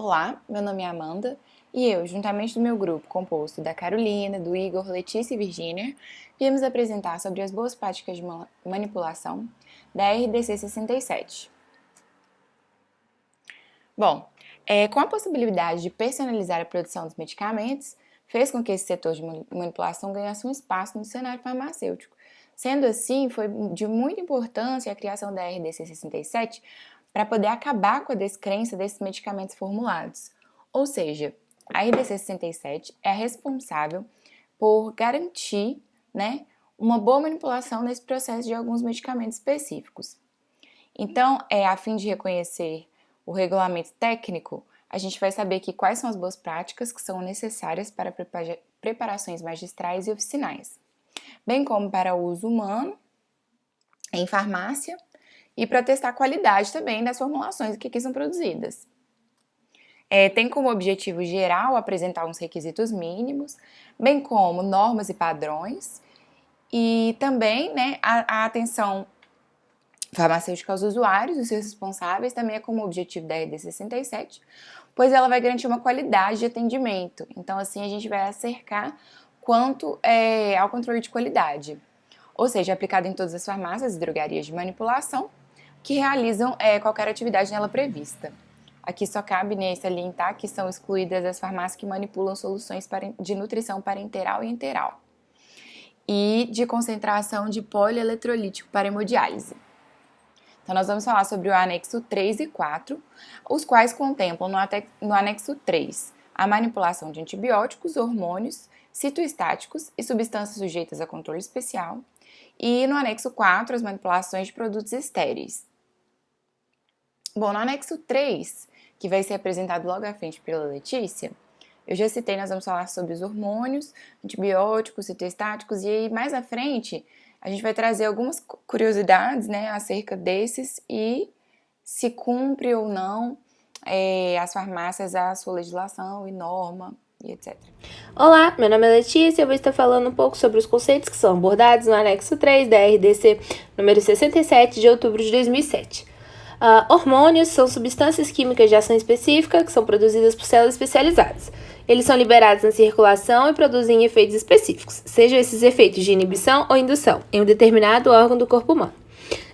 Olá, meu nome é Amanda e eu, juntamente do meu grupo composto da Carolina, do Igor, Letícia e Virgínia, viemos apresentar sobre as boas práticas de manipulação da RDC 67. Bom, com a possibilidade de personalizar a produção dos medicamentos, fez com que esse setor de manipulação ganhasse um espaço no cenário farmacêutico. Sendo assim, foi de muita importância a criação da RDC 67 para poder acabar com a descrença desses medicamentos formulados. Ou seja, a RDC 67 é responsável por garantir, uma boa manipulação nesse processo de alguns medicamentos específicos. Então, a fim de reconhecer o regulamento técnico, a gente vai saber aqui quais são as boas práticas que são necessárias para preparações magistrais e oficinais, bem como para o uso humano em farmácia e para testar a qualidade também das formulações que aqui são produzidas. Tem como objetivo geral apresentar uns requisitos mínimos, bem como normas e padrões, e também a atenção farmacêutica aos usuários, os seus responsáveis, também é como objetivo da RD 67, pois ela vai garantir uma qualidade de atendimento. Então, assim, a gente vai acercar quanto ao controle de qualidade, ou seja, aplicado em todas as farmácias e drogarias de manipulação que realizam qualquer atividade nela prevista. Aqui só cabe salientar que são excluídas as farmácias que manipulam soluções de nutrição parenteral e enteral e de concentração de polieletrolítico para hemodiálise. Então, nós vamos falar sobre o anexo 3 e 4, os quais contemplam no anexo 3 a manipulação de antibióticos, hormônios, citoestáticos e substâncias sujeitas a controle especial, e no anexo 4 as manipulações de produtos estéreis. Bom, no anexo 3, que vai ser apresentado logo à frente pela Letícia, eu já citei, nós vamos falar sobre os hormônios, antibióticos, citoestáticos, e aí mais à frente a gente vai trazer algumas curiosidades acerca desses e se cumpre ou não as farmácias a sua legislação e norma e etc. Olá, meu nome é Letícia e eu vou estar falando um pouco sobre os conceitos que são abordados no anexo 3 da RDC número 67 de outubro de 2007. Hormônios são substâncias químicas de ação específica que são produzidas por células especializadas. Eles são liberados na circulação e produzem efeitos específicos, sejam esses efeitos de inibição ou indução, em um determinado órgão do corpo humano.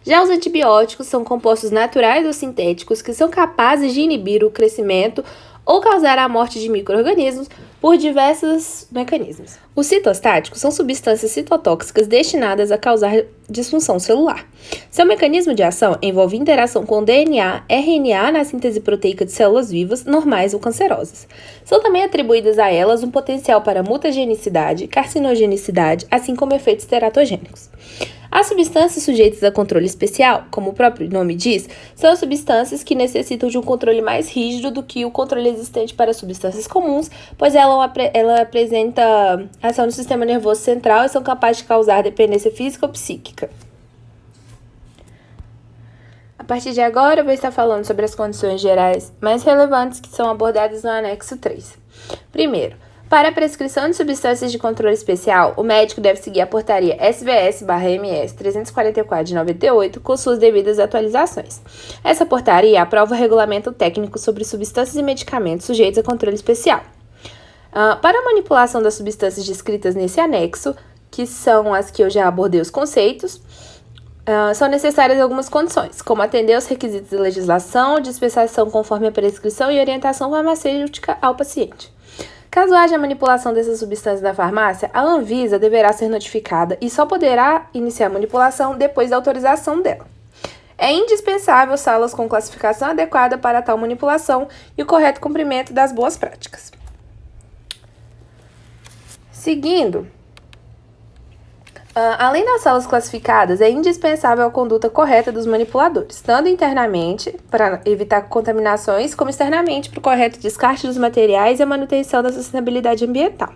Já os antibióticos são compostos naturais ou sintéticos que são capazes de inibir o crescimento ou causar a morte de micro-organismos por diversos mecanismos. Os citostáticos são substâncias citotóxicas destinadas a causar disfunção celular. Seu mecanismo de ação envolve interação com DNA, RNA na síntese proteica de células vivas, normais ou cancerosas. São também atribuídas a elas um potencial para mutagenicidade, carcinogenicidade, assim como efeitos teratogênicos. As substâncias sujeitas a controle especial, como o próprio nome diz, são substâncias que necessitam de um controle mais rígido do que o controle existente para substâncias comuns, pois ela apresenta ação no sistema nervoso central e são capazes de causar dependência física ou psíquica. A partir de agora, eu vou estar falando sobre as condições gerais mais relevantes que são abordadas no anexo 3. Primeiro, para a prescrição de substâncias de controle especial, o médico deve seguir a portaria SVS/MS 344 de 98 com suas devidas atualizações. Essa portaria aprova o regulamento técnico sobre substâncias e medicamentos sujeitos a controle especial. Para a manipulação das substâncias descritas nesse anexo, que são as que eu já abordei os conceitos, são necessárias algumas condições, como atender aos requisitos da legislação, dispensação conforme a prescrição e orientação farmacêutica ao paciente. Caso haja manipulação dessas substâncias na farmácia, a Anvisa deverá ser notificada e só poderá iniciar a manipulação depois da autorização dela. É indispensável salas com classificação adequada para tal manipulação e o correto cumprimento das boas práticas. Seguindo, além das salas classificadas, é indispensável a conduta correta dos manipuladores, tanto internamente, para evitar contaminações, como externamente, para o correto descarte dos materiais e a manutenção da sustentabilidade ambiental.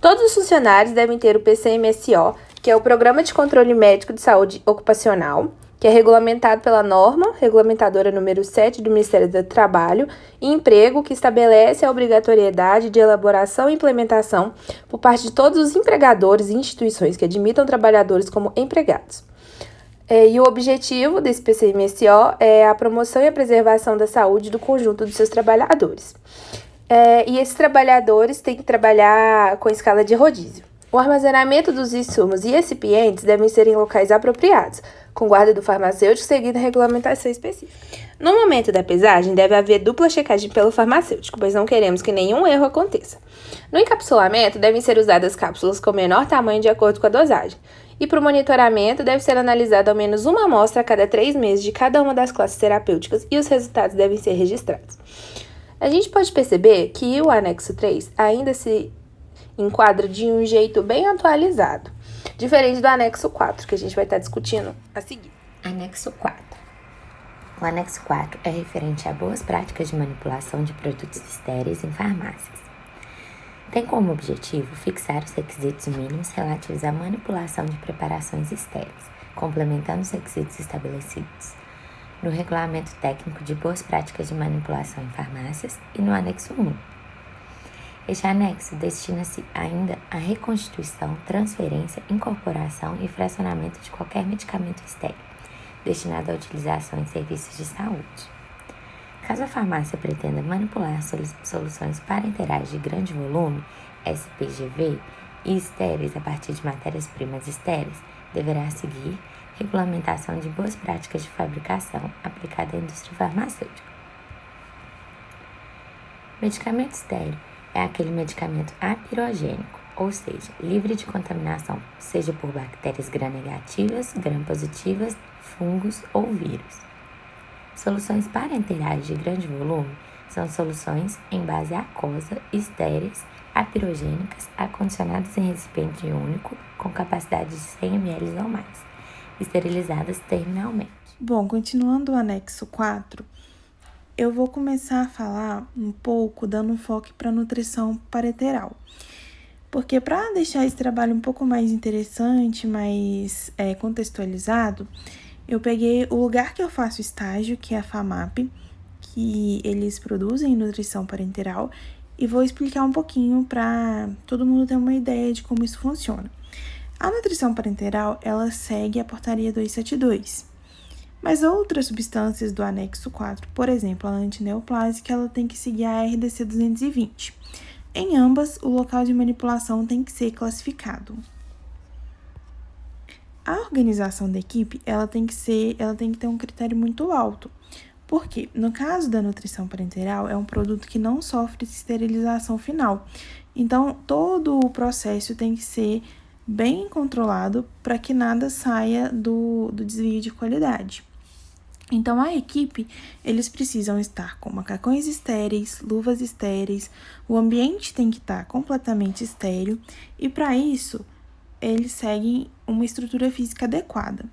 Todos os funcionários devem ter o PCMSO, que é o Programa de Controle Médico de Saúde Ocupacional, que é regulamentado pela norma regulamentadora número 7 do Ministério do Trabalho e Emprego, que estabelece a obrigatoriedade de elaboração e implementação por parte de todos os empregadores e instituições que admitam trabalhadores como empregados. E o objetivo desse PCMSO é a promoção e a preservação da saúde do conjunto dos seus trabalhadores. E esses trabalhadores têm que trabalhar com escala de rodízio. O armazenamento dos insumos e recipientes devem ser em locais apropriados, com guarda do farmacêutico seguindo a regulamentação específica. No momento da pesagem, deve haver dupla checagem pelo farmacêutico, pois não queremos que nenhum erro aconteça. No encapsulamento, devem ser usadas cápsulas com menor tamanho de acordo com a dosagem. E para o monitoramento, deve ser analisada ao menos uma amostra a cada 3 meses de cada uma das classes terapêuticas e os resultados devem ser registrados. A gente pode perceber que o anexo 3 ainda se enquadra de um jeito bem atualizado, diferente do anexo 4, que a gente vai estar discutindo a seguir. Anexo 4. O anexo 4 é referente a boas práticas de manipulação de produtos estéreis em farmácias. Tem como objetivo fixar os requisitos mínimos relativos à manipulação de preparações estéreis, complementando os requisitos estabelecidos no Regulamento Técnico de Boas Práticas de Manipulação em Farmácias e no anexo 1. Este anexo destina-se ainda à reconstituição, transferência, incorporação e fracionamento de qualquer medicamento estéril, destinado à utilização em serviços de saúde. Caso a farmácia pretenda manipular soluções parenterais de grande volume, SPGV, e estéreis a partir de matérias-primas estéreis, deverá seguir regulamentação de boas práticas de fabricação aplicada à indústria farmacêutica. Medicamento estéril é aquele medicamento apirogênico, ou seja, livre de contaminação, seja por bactérias gram-negativas, gram-positivas, fungos ou vírus. Soluções parenterais de grande volume são soluções em base aquosa, estéreis, apirogênicas, acondicionadas em recipiente único com capacidade de 100 ml ou mais, esterilizadas terminalmente. Bom, continuando o anexo 4, eu vou começar a falar um pouco dando um foco para a nutrição parenteral. Porque para deixar esse trabalho um pouco mais interessante, mais contextualizado, eu peguei o lugar que eu faço estágio, que é a FAMAP, que eles produzem nutrição parenteral, e vou explicar um pouquinho para todo mundo ter uma ideia de como isso funciona. A nutrição parenteral, ela segue a portaria 272, mas outras substâncias do anexo 4, por exemplo, a antineoplásica, ela tem que seguir a RDC 220. Em ambas, o local de manipulação tem que ser classificado. A organização da equipe, ela tem que ter um critério muito alto. Porque, no caso da nutrição parenteral, é um produto que não sofre esterilização final. Então, todo o processo tem que ser bem controlado para que nada saia do desvio de qualidade. Então, a equipe, eles precisam estar com macacões estéreis, luvas estéreis, o ambiente tem que estar completamente estéril e, para isso, eles seguem uma estrutura física adequada.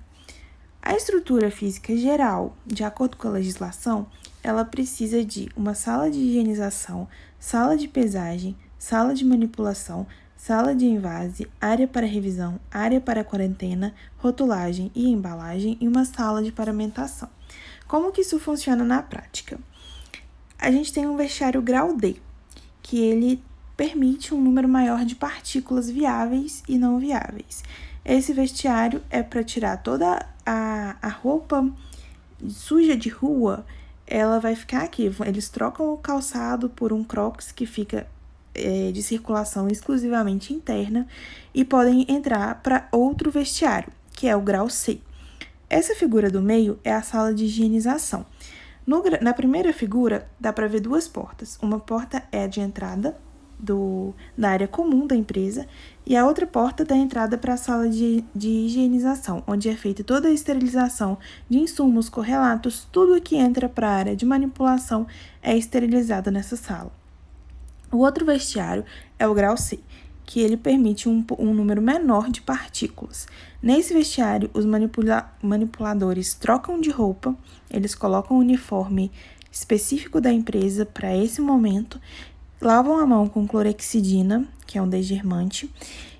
A estrutura física geral, de acordo com a legislação, ela precisa de uma sala de higienização, sala de pesagem, sala de manipulação, sala de envase, área para revisão, área para quarentena, rotulagem e embalagem e uma sala de paramentação. Como que isso funciona na prática? A gente tem um vestiário grau D, que ele permite um número maior de partículas viáveis e não viáveis. Esse vestiário é para tirar toda a roupa suja de rua, ela vai ficar aqui. Eles trocam o calçado por um Crocs que fica de circulação exclusivamente interna e podem entrar para outro vestiário, que é o grau C. Essa figura do meio é a sala de higienização. Na primeira figura, dá para ver duas portas. Uma porta é a de entrada da área comum da empresa e a outra porta da entrada para a sala de higienização, onde é feita toda a esterilização de insumos, correlatos, tudo que entra para a área de manipulação é esterilizado nessa sala. O outro vestiário é o grau C, que ele permite um número menor de partículas. Nesse vestiário, os manipuladores trocam de roupa, eles colocam o uniforme específico da empresa para esse momento, lavam a mão com clorexidina, que é um desgermante,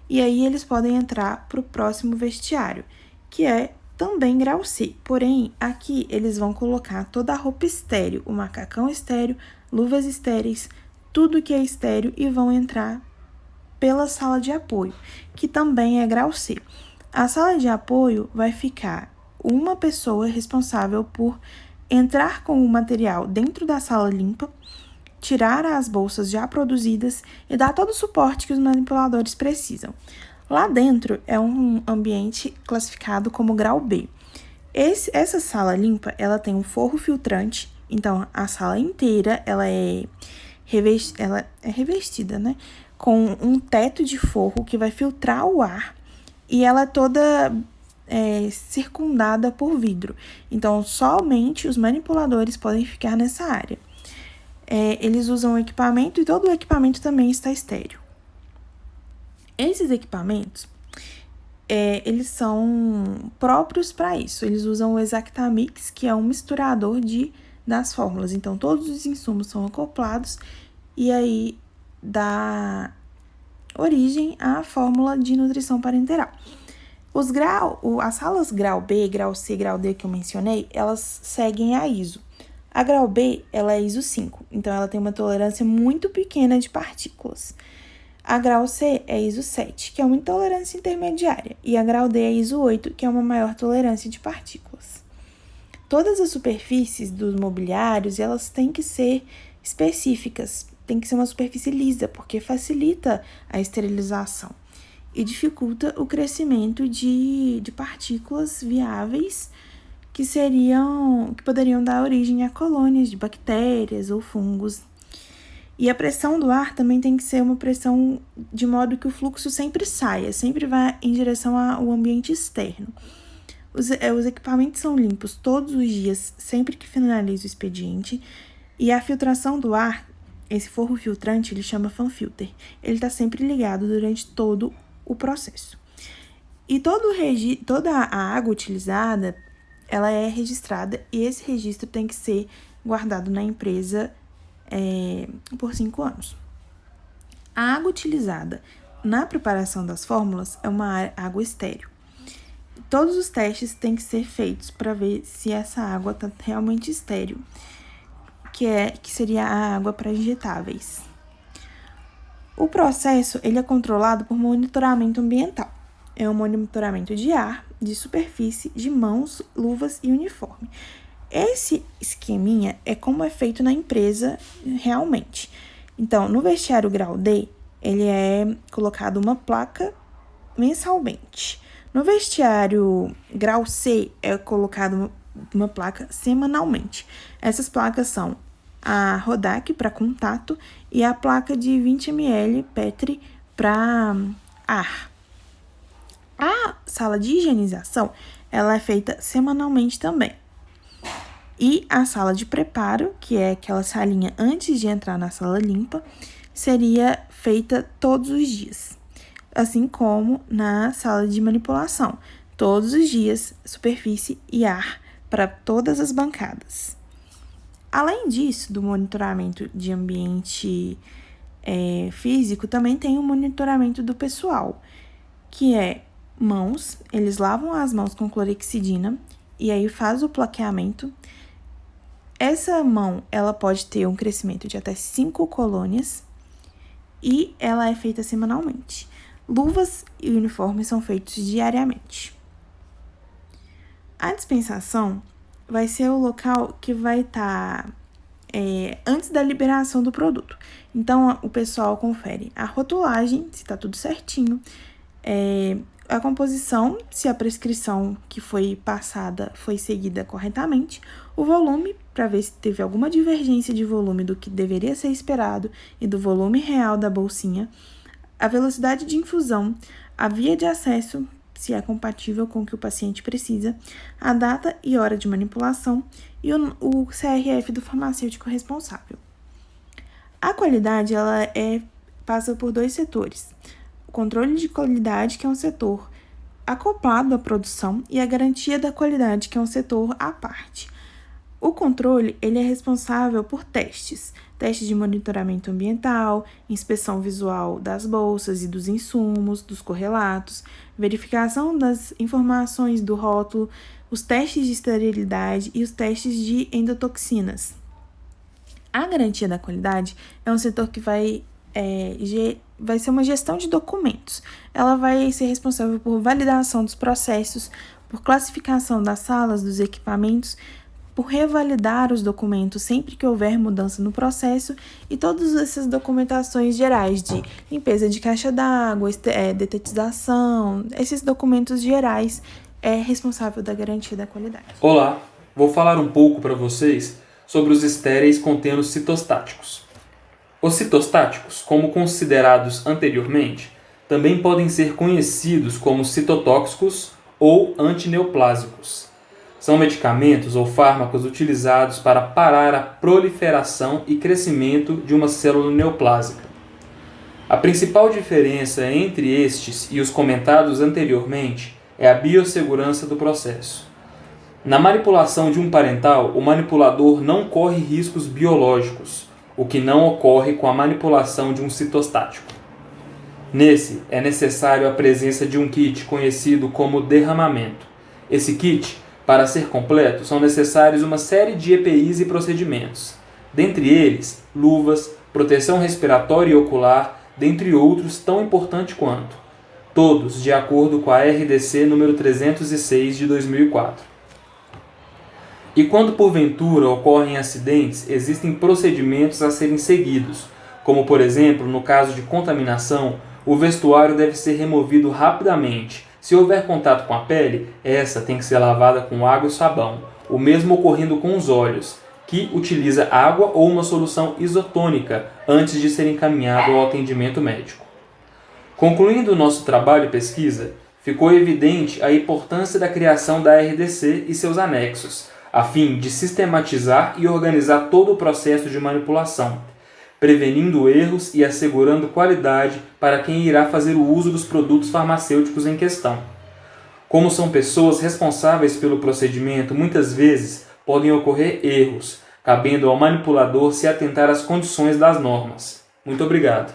e aí eles podem entrar para o próximo vestiário, que é também grau C. Porém, aqui eles vão colocar toda a roupa estéril, o macacão estéril, luvas estéreis, tudo que é estéril e vão entrar pela sala de apoio, que também é grau C. A sala de apoio vai ficar uma pessoa responsável por entrar com o material dentro da sala limpa, tirar as bolsas já produzidas e dar todo o suporte que os manipuladores precisam. Lá dentro é um ambiente classificado como grau B. Essa sala limpa, ela tem um forro filtrante, então a sala inteira ela é revestida, né, com um teto de forro que vai filtrar o ar e ela é toda circundada por vidro. Então, somente os manipuladores podem ficar nessa área. Eles usam equipamento e todo o equipamento também está estéril. Esses equipamentos, eles são próprios para isso. Eles usam o Exactamix, que é um misturador das fórmulas. Então, todos os insumos são acoplados e aí dá origem à fórmula de nutrição parenteral. As salas grau B, grau C, grau D que eu mencionei, elas seguem a ISO. A grau B, ela é ISO 5, então ela tem uma tolerância muito pequena de partículas. A grau C é ISO 7, que é uma intolerância intermediária, e a grau D é ISO 8, que é uma maior tolerância de partículas. Todas as superfícies dos mobiliários, elas têm que ser específicas, tem que ser uma superfície lisa, porque facilita a esterilização e dificulta o crescimento de partículas viáveis que poderiam dar origem a colônias de bactérias ou fungos. E a pressão do ar também tem que ser uma pressão de modo que o fluxo sempre saia, sempre vá em direção ao ambiente externo. Os equipamentos são limpos todos os dias, sempre que finaliza o expediente, e a filtração do ar, esse forro filtrante, ele chama fan filter. Ele está sempre ligado durante todo o processo. E toda a água utilizada, ela é registrada e esse registro tem que ser guardado na empresa por 5 anos. A água utilizada na preparação das fórmulas é uma água estéril. Todos os testes têm que ser feitos para ver se essa água está realmente estéril, que seria a água para injetáveis. O processo ele é controlado por monitoramento ambiental. É um monitoramento de ar, de superfície, de mãos, luvas e uniforme. Esse esqueminha é como é feito na empresa realmente. Então, no vestiário grau D, ele é colocado uma placa mensalmente. No vestiário grau C, é colocado uma placa semanalmente. Essas placas são a Rodac para contato e a placa de 20 ml Petri para ar. A sala de higienização, ela é feita semanalmente também. E a sala de preparo, que é aquela salinha antes de entrar na sala limpa, seria feita todos os dias. Assim como na sala de manipulação, todos os dias, superfície e ar para todas as bancadas. Além disso, do monitoramento de ambiente físico, também tem o monitoramento do pessoal, que é mãos, eles lavam as mãos com clorexidina e aí faz o plaqueamento. Essa mão, ela pode ter um crescimento de até 5 colônias e ela é feita semanalmente. Luvas e uniformes são feitos diariamente. A dispensação vai ser o local que vai estar antes da liberação do produto. Então, o pessoal confere a rotulagem, se está tudo certinho, a composição, se a prescrição que foi passada foi seguida corretamente, o volume, para ver se teve alguma divergência de volume do que deveria ser esperado e do volume real da bolsinha, a velocidade de infusão, a via de acesso, se é compatível com o que o paciente precisa, a data e hora de manipulação e o CRF do farmacêutico responsável. A qualidade ela passa por 2 setores. O controle de qualidade, que é um setor acoplado à produção, e a garantia da qualidade, que é um setor à parte. O controle ele é responsável por testes de monitoramento ambiental, inspeção visual das bolsas e dos insumos, dos correlatos, verificação das informações do rótulo, os testes de esterilidade e os testes de endotoxinas. A garantia da qualidade é um setor que vai ser uma gestão de documentos. Ela vai ser responsável por validação dos processos, por classificação das salas, dos equipamentos, por revalidar os documentos sempre que houver mudança no processo e todas essas documentações gerais de limpeza de caixa d'água, detetização, esses documentos gerais é responsável da garantia da qualidade. Olá, vou falar um pouco para vocês sobre os estéreis contendo citostáticos. Os citostáticos, como considerados anteriormente, também podem ser conhecidos como citotóxicos ou antineoplásicos. São medicamentos ou fármacos utilizados para parar a proliferação e crescimento de uma célula neoplásica. A principal diferença entre estes e os comentados anteriormente é a biossegurança do processo. Na manipulação de um parental, o manipulador não corre riscos biológicos, o que não ocorre com a manipulação de um citostático. Nesse, é necessário a presença de um kit conhecido como derramamento. Esse kit, para ser completo, são necessários uma série de EPIs e procedimentos. Dentre eles, luvas, proteção respiratória e ocular, dentre outros tão importante quanto. Todos de acordo com a RDC número 306 de 2004. E quando porventura ocorrem acidentes, existem procedimentos a serem seguidos, como por exemplo, no caso de contaminação, o vestuário deve ser removido rapidamente. Se houver contato com a pele, essa tem que ser lavada com água e sabão, o mesmo ocorrendo com os olhos, que utiliza água ou uma solução isotônica antes de ser encaminhado ao atendimento médico. Concluindo o nosso trabalho e pesquisa, ficou evidente a importância da criação da RDC e seus anexos, a fim de sistematizar e organizar todo o processo de manipulação, prevenindo erros e assegurando qualidade para quem irá fazer o uso dos produtos farmacêuticos em questão. Como são pessoas responsáveis pelo procedimento, muitas vezes podem ocorrer erros, cabendo ao manipulador se atentar às condições das normas. Muito obrigado.